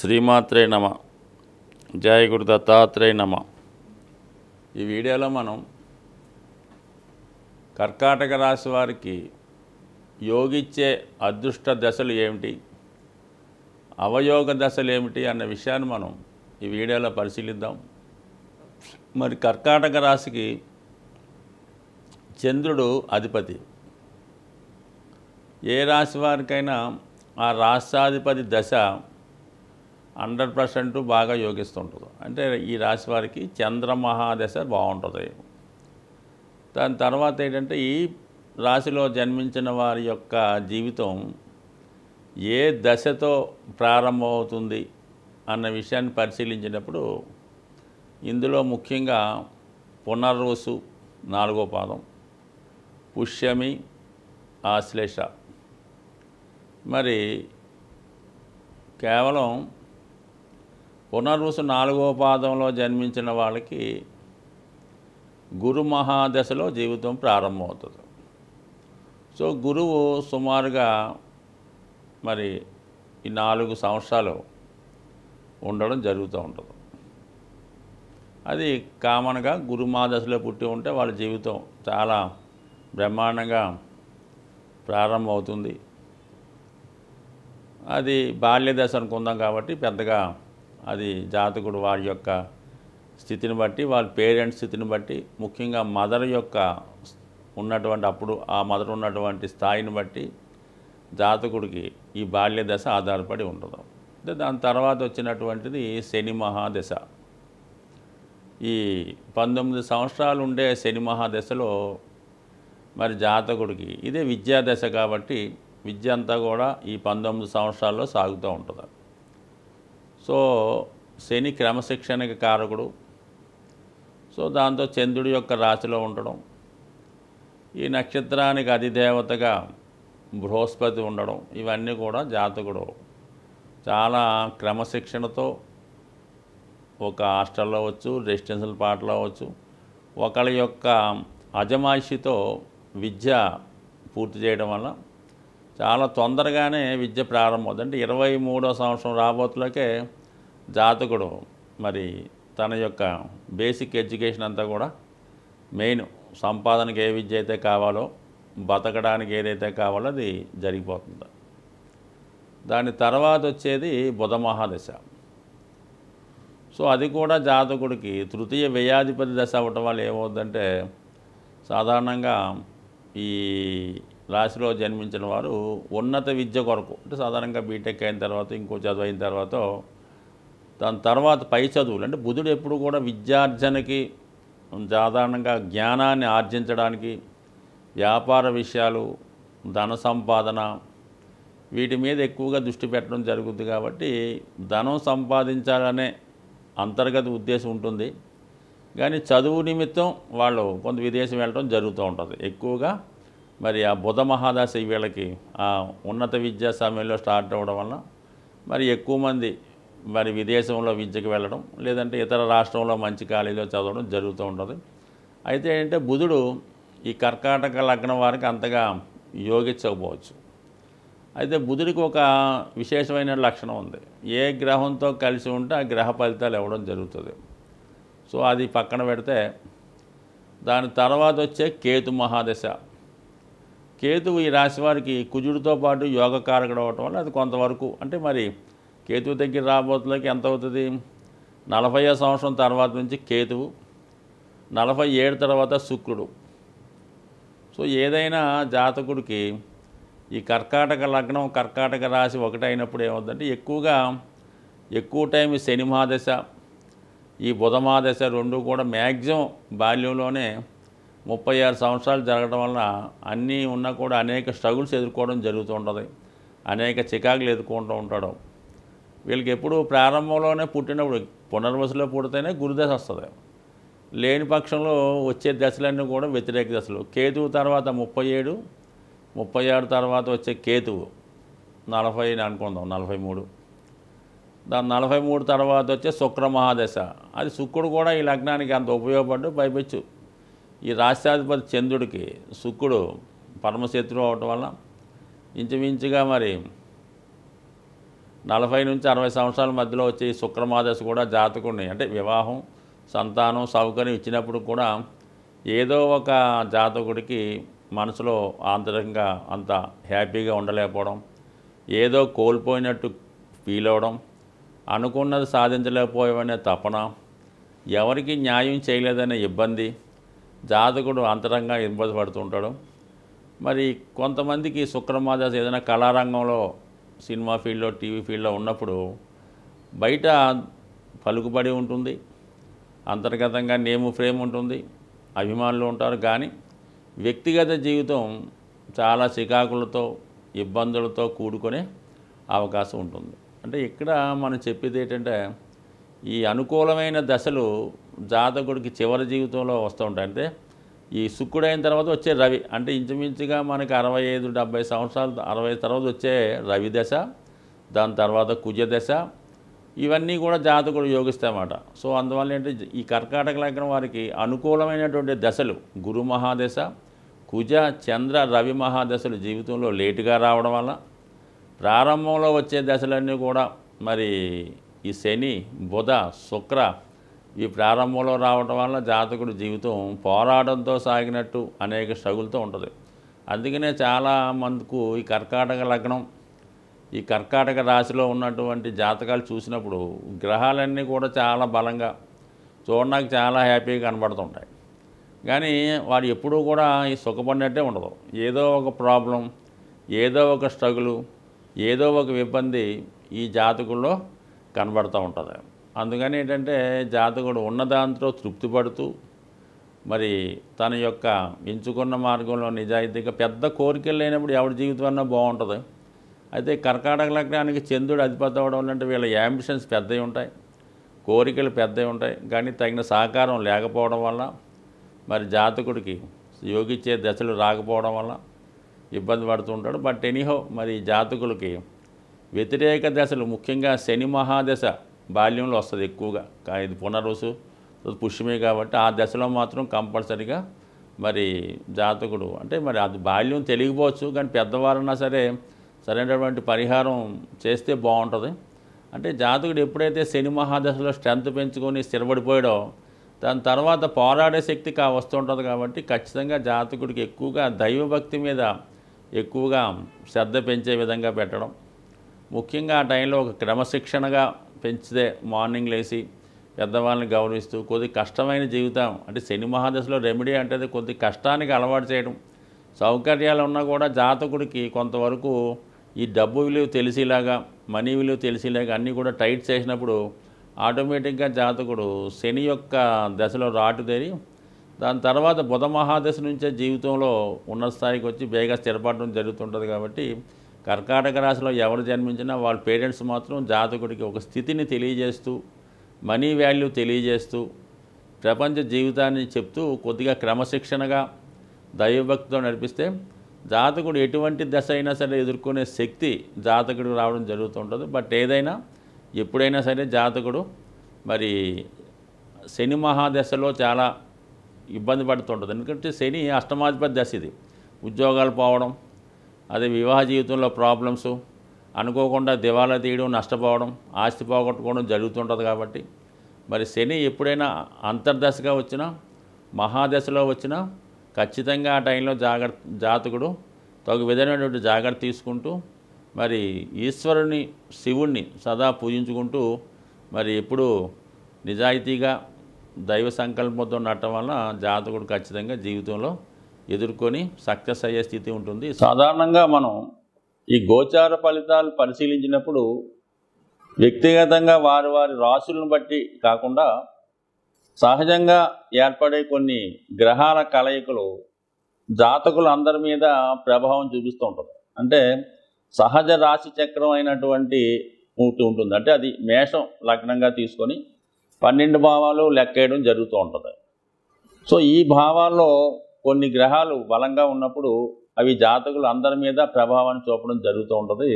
శ్రీమాత్రే నమ. జయ గురు దత్తాత్రేయ నమ. ఈ వీడియోలో మనం కర్కాటక రాశి వారికి యోగిచ్చే అదృష్ట దశలు ఏమిటి, అవయోగ దశలు ఏమిటి అన్న విషయాన్ని మనం ఈ వీడియోలో పరిశీలిద్దాం. మరి కర్కాటక రాశికి చంద్రుడు అధిపతి. ఏ రాశి వారికైనా ఆ రాష్ట్రాధిపతి దశ 100% బాగా యోగిస్తుంటుంది. అంటే ఈ రాశి వారికి చంద్రమహాదశ బాగుంటుంది. దాని తర్వాత ఏంటంటే ఈ రాశిలో జన్మించిన వారి యొక్క జీవితం ఏ దశతో ప్రారంభమవుతుంది అన్న విషయాన్ని పరిశీలించినప్పుడు ఇందులో ముఖ్యంగా పునర్వసు 4వ పాదం, పుష్యమి, ఆశ్లేష. మరి కేవలం పునర్వసు 4వ పాదంలో జన్మించిన వాళ్ళకి గురు మహాదశలో జీవితం ప్రారంభమవుతుంది. సో గురువు సుమారుగా మరి ఈ 4 సంవత్సరాలు ఉండడం జరుగుతూ ఉంటుంది. అది కామన్గా గురు మహాదశలో పుట్టి ఉంటే వాళ్ళ జీవితం చాలా బ్రహ్మాండంగా ప్రారంభమవుతుంది. అది బాల్యదశ అనుకుందాం కాబట్టి పెద్దగా అది జాతకుడు వారి యొక్క స్థితిని బట్టి, వాళ్ళ పేరెంట్స్ స్థితిని బట్టి, ముఖ్యంగా మదర్ యొక్క ఉన్నటువంటి అప్పుడు ఆ మదర్ ఉన్నటువంటి స్థాయిని బట్టి జాతకుడికి ఈ బాల్యదశ ఆధారపడి ఉంటుంది. అంటే దాని తర్వాత వచ్చినటువంటిది శని మహాదశ. ఈ 19 సంవత్సరాలు ఉండే శని మహాదశలో మరి జాతకుడికి ఇదే విద్యాదశ కాబట్టి విద్య అంతా కూడా ఈ 19 సంవత్సరాల్లో సాగుతూ ఉంటుంది. సో శని క్రమశిక్షణకి కారకుడు. సో దాంతో చంద్రుడి యొక్క రాశిలో ఉండడం, ఈ నక్షత్రానికి అధిదేవతగా బృహస్పతి ఉండడం, ఇవన్నీ కూడా జాతకుడు చాలా క్రమశిక్షణతో ఒక హాస్టల్లో అవ్వచ్చు, రెసిడెన్షియల్ పాటలో అవ్వచ్చు, ఒకళ్ళ యొక్క అజమాయిషితో విద్య పూర్తి చేయడం వల్ల చాలా తొందరగానే విద్య ప్రారంభమవుతుంది. అంటే 23వ సంవత్సరం రాబోతులకే జాతకుడు మరి తన యొక్క బేసిక్ ఎడ్యుకేషన్ అంతా కూడా మెయిన్ సంపాదనకి ఏ విద్య అయితే కావాలో, బతకడానికి ఏదైతే కావాలో అది జరిగిపోతుంది. దాని తర్వాత వచ్చేది బుధ మహాదశ. సో అది కూడా జాతకుడికి తృతీయ వ్యయాధిపతి దశ అవ్వటం వల్ల ఏమవుతుందంటే సాధారణంగా ఈ రాశిలో జన్మించిన వారు ఉన్నత విద్య కొరకు, అంటే సాధారణంగా బీటెక్ అయిన తర్వాత ఇంకో చదువు అయిన తర్వాత దాని తర్వాత పై చదువులు, అంటే బుధుడు ఎప్పుడు కూడా విద్యార్జనకి, సాధారణంగా జ్ఞానాన్ని ఆర్జించడానికి, వ్యాపార విషయాలు, ధన సంపాదన వీటి మీద ఎక్కువగా దృష్టి పెట్టడం జరుగుతుంది. కాబట్టి ధనం సంపాదించాలనే అంతర్గత ఉద్దేశం ఉంటుంది. కానీ చదువు నిమిత్తం వాళ్ళు కొంత విదేశం వెళ్ళడం జరుగుతూ ఉంటుంది ఎక్కువగా. మరి ఆ బుధ మహాదశ వీళ్ళకి ఆ ఉన్నత విద్యా సమయంలో స్టార్ట్ అవ్వడం వలన మరి ఎక్కువ మంది మరి విదేశంలో విద్యకు వెళ్ళడం, లేదంటే ఇతర రాష్ట్రంలో మంచి కాలేజీలో చదవడం జరుగుతూ ఉంటుంది. అయితే ఏంటంటే బుధుడు ఈ కర్కాటక లగ్నం వారికి అంతగా యోగించకపోవచ్చు. అయితే బుధుడికి ఒక విశేషమైన లక్షణం ఉంది. ఏ గ్రహంతో కలిసి ఉంటే ఆ గ్రహ ఫలితాలు ఇవ్వడం జరుగుతుంది. సో అది పక్కన పెడితే దాని తర్వాత వచ్చే కేతు మహాదశ. కేతువు ఈ రాశి వారికి కుజుడితో పాటు యోగకారకుడు అవ్వటం వల్ల అది కొంతవరకు, అంటే మరి కేతువు దగ్గర రాబోతులకి ఎంత అవుతుంది, 40వ సంవత్సరం తర్వాత నుంచి కేతువు, 47 తర్వాత శుక్రుడు. సో ఏదైనా జాతకుడికి ఈ కర్కాటక లగ్నం కర్కాటక రాశి ఒకటైనప్పుడు ఏమవుతుందంటే ఎక్కువ టైం ఈ శని మహాదశ, ఈ బుధ మహాదశ రెండు కూడా మ్యాక్సిమం బాల్యంలోనే 36 సంవత్సరాలు జరగడం వలన అన్నీ ఉన్నా కూడా అనేక స్ట్రగుల్స్ ఎదుర్కోవడం జరుగుతూ ఉంటుంది, అనేక చికాకులు ఎదుర్కొంటూ ఉంటాడు. వీళ్ళకి ఎప్పుడు ప్రారంభంలోనే పుట్టినప్పుడు పునర్వసులో పుడితేనే గురుదశ వస్తుంది. లేని పక్షంలో వచ్చే దశలన్నీ కూడా వ్యతిరేక దశలు. కేతువు తర్వాత 37, 36 తర్వాత వచ్చే కేతువు 40 అనుకుందాం, 43. దాని 43 తర్వాత వచ్చే శుక్ర మహాదశ. అది శుక్రుడు కూడా ఈ లగ్నానికి అంత ఉపయోగపడ్డు. పైపెచ్చు ఈ రాష్ట్రాధిపతి చంద్రుడికి శుక్రుడు పరమశత్రువు అవటం వల్ల ఇంచుమించుగా మరి 40 నుంచి 60 సంవత్సరాల మధ్యలో వచ్చే ఈ శుక్రమాదశ కూడా జాతకుడిని అంటే వివాహం, సంతానం, సౌకర్యం ఇచ్చినప్పుడు కూడా ఏదో ఒక జాతకుడికి మనసులో ఆంతరికంగా అంత హ్యాపీగా ఉండలేకపోవడం, ఏదో కోల్పోయినట్టు ఫీల్ అవ్వడం, అనుకున్నది సాధించలేకపోయామనే తపన, ఎవరికి న్యాయం చేయలేదనే ఇబ్బంది జాతకుడు అంతరంగా ఇబ్బంది పడుతుంటాడు. మరి కొంతమందికి శుక్రమాదశ ఏదైనా కళారంగంలో, సినిమా ఫీల్డ్లో, టీవీ ఫీల్డ్లో ఉన్నప్పుడు బయట పలుకుబడి ఉంటుంది, అంతర్గతంగా నేము ఫ్రేమ్ ఉంటుంది, అభిమానులు ఉంటారు. కానీ వ్యక్తిగత జీవితం చాలా చికాకులతో, ఇబ్బందులతో కూడుకునే అవకాశం ఉంటుంది. అంటే ఇక్కడ మనం చెప్పేది ఏంటంటే ఈ అనుకూలమైన దశలు జాతకుడికి చివరి జీవితంలో వస్తూ ఉంటాయి. అంటే ఈ శుక్రుడైన తర్వాత వచ్చే రవి, అంటే ఇంచుమించుగా మనకి 65-70 సంవత్సరాలు, 60 తర్వాత వచ్చే రవి దశ, దాని తర్వాత కుజ దశ, ఇవన్నీ కూడా జాతకుడు యోగిస్తాయన్నమాట. సో అందువల్ల ఏంటంటే ఈ కర్కాటక లగ్నం వారికి అనుకూలమైనటువంటి దశలు గురు మహాదశ, కుజ, చంద్ర, రవి మహాదశలు జీవితంలో లేటుగా రావడం వల్ల, ప్రారంభంలో వచ్చే దశలన్నీ కూడా మరి ఈ శని, బుధ, శుక్ర ఈ ప్రారంభంలో రావడం వల్ల జాతకుడి జీవితం పోరాటంతో సాగినట్టు అనేక స్ట్రగుల్తో ఉంటుంది. అందుకనే చాలా మందికి ఈ కర్కాటక లగ్నం, ఈ కర్కాటక రాశిలో ఉన్నటువంటి జాతకాలు చూసినప్పుడు గ్రహాలన్నీ కూడా చాలా బలంగా చూడడానికి చాలా హ్యాపీగా కనబడుతుంటాయి. కానీ వాడు ఎప్పుడూ కూడా ఈ సుఖపడినట్టే ఉండదు. ఏదో ఒక ప్రాబ్లం, ఏదో ఒక స్ట్రగులు, ఏదో ఒక ఇబ్బంది ఈ జాతకుల్లో కనబడుతూ ఉంటుంది. అందుకని ఏంటంటే జాతకుడు ఉన్న దాంట్లో తృప్తి పడుతూ మరి తన యొక్క ఎంచుకున్న మార్గంలో నిజాయితీగా, పెద్ద కోరికలు లేనప్పుడు ఎవరి జీవితం అన్నా బాగుంటుంది. అయితే కర్కాటక లగ్నానికి చంద్రుడు అధిపతి అవ్వడం అంటే వీళ్ళ యాంబిషన్స్ పెద్దవి ఉంటాయి, కోరికలు పెద్దవి ఉంటాయి. కానీ తగిన సహకారం లేకపోవడం వల్ల మరి జాతకుడికి యోగిచ్చే దశలు రాకపోవడం వల్ల ఇబ్బంది పడుతూ ఉంటాడు. బట్ ఎనీహో మరి జాతకులకి వ్యతిరేక దశలు, ముఖ్యంగా శని మహాదశ బాల్యంలో వస్తుంది ఎక్కువగా. ఇది పునరుసు పుష్యమే కాబట్టి ఆ దశలో మాత్రం కంపల్సరీగా మరి జాతకుడు అంటే మరి అది బాల్యం తెలియకపోవచ్చు, కానీ పెద్దవారన్నా సరే సరైనటువంటి పరిహారం చేస్తే బాగుంటుంది. అంటే జాతకుడు ఎప్పుడైతే శని మహాదశలో స్ట్రెంత్ పెంచుకొని స్థిరపడిపోయాడో దాని తర్వాత పోరాడే శక్తి వస్తుంటుంది. కాబట్టి ఖచ్చితంగా జాతకుడికి ఎక్కువగా దైవభక్తి మీద ఎక్కువగా శ్రద్ధ పెంచే విధంగా పెట్టడం, ముఖ్యంగా ఆ టైంలో ఒక క్రమశిక్షణగా పెంచితే మార్నింగ్ లేచి పెద్దవాళ్ళని గౌరవిస్తూ కొద్ది కష్టమైన జీవితం అంటే శని మహాదశలో రెమెడీ అంటే కొద్ది కష్టానికి అలవాటు చేయడం. సౌకర్యాలు ఉన్నా కూడా జాతకుడికి కొంతవరకు ఈ డబ్బు విలువ తెలిసేలాగా, మనీ విలువ తెలిసేలాగా అన్నీ కూడా టైట్ చేసినప్పుడు ఆటోమేటిక్గా జాతకుడు శని యొక్క దశలో రాటుదేరి దాని తర్వాత బుధ మహాదశ నుంచే జీవితంలో ఉన్నత స్థాయికి వచ్చి బేగా స్థిరపడడం జరుగుతుంటుంది. కాబట్టి కర్కాటక రాశిలో ఎవరు జన్మించినా వాళ్ళ పేరెంట్స్ మాత్రం జాతకుడికి ఒక స్థితిని తెలియజేస్తూ, మనీ వాల్యూ తెలియజేస్తూ, ప్రపంచ జీవితాన్ని చెప్తూ కొద్దిగా క్రమశిక్షణగా దైవభక్తితో నడిపిస్తే జాతకుడు ఎటువంటి దశ అయినా సరే ఎదుర్కొనే శక్తి జాతకుడికి రావడం జరుగుతుంటుంది. బట్ ఏదైనా ఎప్పుడైనా సరే జాతకుడు మరి శని మహాదశలో చాలా ఇబ్బంది పడుతుంటుంది. ఎందుకంటే శని అష్టమాధిపతి దశ ఇది. ఉద్యోగాలు పోవడం, అదే వివాహ జీవితంలో ప్రాబ్లమ్స్, అనుకోకుండా దివాలా తీయడం, నష్టపోవడం, ఆస్తి పోగొట్టుకోవడం జరుగుతుంటుంది. కాబట్టి మరి శని ఎప్పుడైనా అంతర్దశగా వచ్చినా, మహాదశలో వచ్చినా ఖచ్చితంగా ఆ టైంలో జాతకుడు తగు విధమైనటువంటి జాగ్రత్త తీసుకుంటూ మరి ఈశ్వరుని, శివుణ్ణి సదా పూజించుకుంటూ మరి ఎప్పుడూ నిజాయితీగా దైవ సంకల్పంతో ఉండటం వల్ల జాతకుడు ఖచ్చితంగా జీవితంలో ఎదుర్కొని సక్సెస్ అయ్యే స్థితి ఉంటుంది. సాధారణంగా మనం ఈ గోచార ఫలితాలు పరిశీలించినప్పుడు వ్యక్తిగతంగా వారి వారి రాశులను బట్టి కాకుండా సహజంగా ఏర్పడే కొన్ని గ్రహాల కలయికలు జాతకులు అందరి మీద ప్రభావం చూపిస్తూ ఉంటుంది. అంటే సహజ రాశి చక్రం అయినటువంటి ఉంటుంది. అంటే అది మేషం లగ్నంగా తీసుకొని 12 భావాలు లెక్కేయడం జరుగుతూ ఉంటుంది. సో ఈ భావాల్లో కొన్ని గ్రహాలు బలంగా ఉన్నప్పుడు అవి జాతకులు అందరి మీద ప్రభావాన్ని చూపడం జరుగుతూ ఉంటుంది.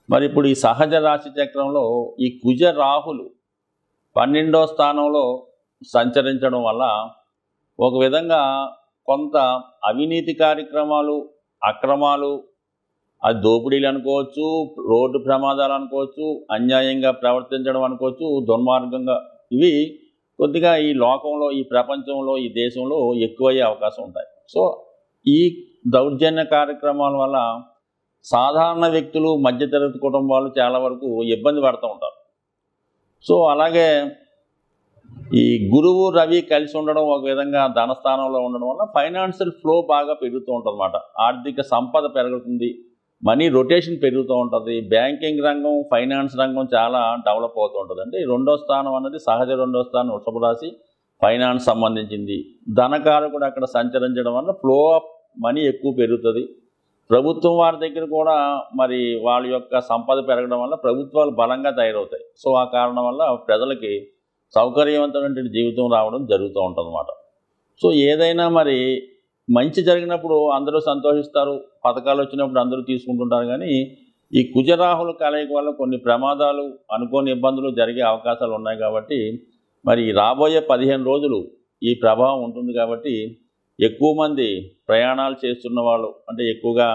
మరి ఇప్పుడు ఈ సహజ రాశి చక్రంలో ఈ కుజ రాహులు 12వ స్థానంలో సంచరించడం వల్ల ఒక విధంగా కొంత అవినీతి కార్యక్రమాలు, అక్రమాలు, అది దోపిడీలు అనుకోవచ్చు, రోడ్డు ప్రమాదాలు అనుకోవచ్చు, అన్యాయంగా ప్రవర్తించడం అనుకోవచ్చు, దుర్మార్గంగా, ఇవి కొద్దిగా ఈ లోకంలో, ఈ ప్రపంచంలో, ఈ దేశంలో ఎక్కువయ్యే అవకాశం ఉంటాయి. సో ఈ దౌర్జన్య కార్యక్రమాల వల్ల సాధారణ వ్యక్తులు, మధ్యతరగతి కుటుంబాలు చాలా వరకు ఇబ్బంది పడుతూ ఉంటారు. సో అలాగే ఈ గురువు రవి కలిసి ఉండడం, ఒక విధంగా ధనస్థానంలో ఉండడం వల్ల ఫైనాన్షియల్ ఫ్లో బాగా పెరుగుతూ ఉంటుంది అన్నమాట. ఆర్థిక సంపద పెరుగుతుంది, మనీ రొటేషన్ పెరుగుతూ ఉంటుంది. బ్యాంకింగ్ రంగం, ఫైనాన్స్ రంగం చాలా డెవలప్ అవుతూ ఉంటుంది. అంటే రెండో స్థానం అన్నది సహజ రెండో స్థానం వృషభ రాశి, ఫైనాన్స్ సంబంధించింది. ధనకారకుడు అక్కడ సంచరించడం వల్ల ఫ్లో ఆఫ్ మనీ ఎక్కువ పెరుగుతుంది. ప్రభుత్వం వారి దగ్గర కూడా మరి వాళ్ళ యొక్క సంపద పెరగడం వల్ల ప్రభుత్వాలు బలంగా తయారవుతాయి. సో ఆ కారణం వల్ల ప్రజలకి సౌకర్యవంతమైన జీవితం రావడం జరుగుతూ ఉంటుంది అన్నమాట. సో ఏదైనా మరి మంచి జరిగినప్పుడు అందరూ సంతోషిస్తారు, పథకాలు వచ్చినప్పుడు అందరూ తీసుకుంటుంటారు. కానీ ఈ కుజరాహుల కలయిక వల్ల కొన్ని ప్రమాదాలు, అనుకోని ఇబ్బందులు జరిగే అవకాశాలు ఉన్నాయి. కాబట్టి మరి రాబోయే 15 రోజులు ఈ ప్రభావం ఉంటుంది. కాబట్టి ఎక్కువ మంది ప్రయాణాలు చేస్తున్న వాళ్ళు, అంటే ఎక్కువగా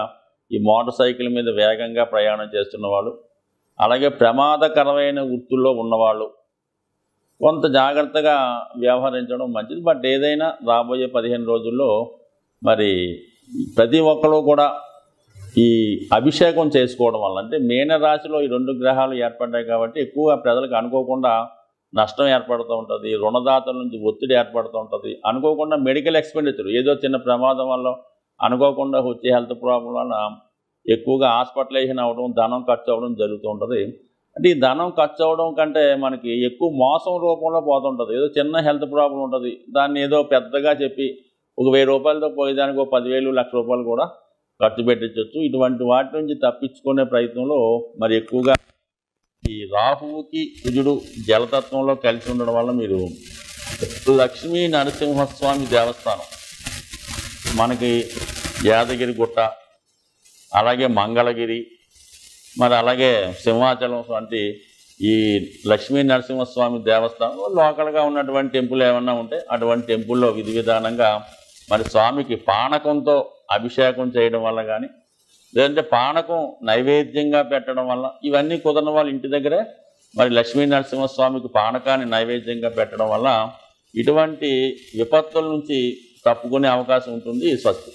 ఈ మోటార్ సైకిల్ మీద వేగంగా ప్రయాణం చేస్తున్న వాళ్ళు, అలాగే ప్రమాదకరమైన వృత్తుల్లో ఉన్నవాళ్ళు కొంత జాగ్రత్తగా వ్యవహరించడం మంచిది. బట్ ఏదైనా రాబోయే 15 రోజుల్లో మరి ప్రతి ఒక్కరు కూడా ఈ అభిషేకం చేసుకోవడం వల్ల, అంటే మీనరాశిలో ఈ 2 గ్రహాలు ఏర్పడ్డాయి కాబట్టి ఎక్కువగా ప్రజలకు అనుకోకుండా నష్టం ఏర్పడుతూ ఉంటుంది, రుణదాతల నుంచి ఒత్తిడి ఏర్పడుతూ ఉంటుంది. అనుకోకుండా మెడికల్ ఎక్స్పెండిచర్, ఏదో చిన్న ప్రమాదం వల్ల అనుకోకుండా వచ్చే హెల్త్ ప్రాబ్లం వల్ల ఎక్కువగా హాస్పిటలైజేషన్ అవ్వడం, ధనం ఖర్చు అవ్వడం జరుగుతూ ఉంటుంది. అంటే ఈ ధనం ఖర్చు అవ్వడం కంటే మనకి ఎక్కువ మోసం రూపంలో పోతుంటుంది. ఏదో చిన్న హెల్త్ ప్రాబ్లం ఉంటుంది, దాన్ని ఏదో పెద్దగా చెప్పి ఒక 1000 రూపాయలతో పోయేదానికి ఒక 10,000, 1,00,000 రూపాయలు కూడా ఖర్చు పెట్టించవచ్చు. ఇటువంటి వాటి నుంచి తప్పించుకునే ప్రయత్నంలో మరి ఎక్కువగా ఈ రాహువుకి కుజుడు జలతత్వంలో కలిసి ఉండడం వల్ల మీరు లక్ష్మీ నరసింహస్వామి దేవస్థానం, మనకి యాదగిరి గుట్ట, అలాగే మంగళగిరి, మరి అలాగే సింహాచలం వంటి ఈ లక్ష్మీ నరసింహస్వామి దేవస్థానంలో లోకల్గా ఉన్నటువంటి టెంపుల్ ఏమన్నా ఉంటే అటువంటి టెంపుల్లో విధి విధానంగా మరి స్వామికి పానకంతో అభిషేకం చేయడం వల్ల కానీ, లేదంటే పానకం నైవేద్యంగా పెట్టడం వల్ల, ఇవన్నీ కుదరని వాళ్ళు ఇంటి దగ్గరే మరి లక్ష్మీ నరసింహస్వామికి పానకాన్ని నైవేద్యంగా పెట్టడం వల్ల ఇటువంటి విపత్తుల నుంచి తప్పుకునే అవకాశం ఉంటుంది. స్వస్తి.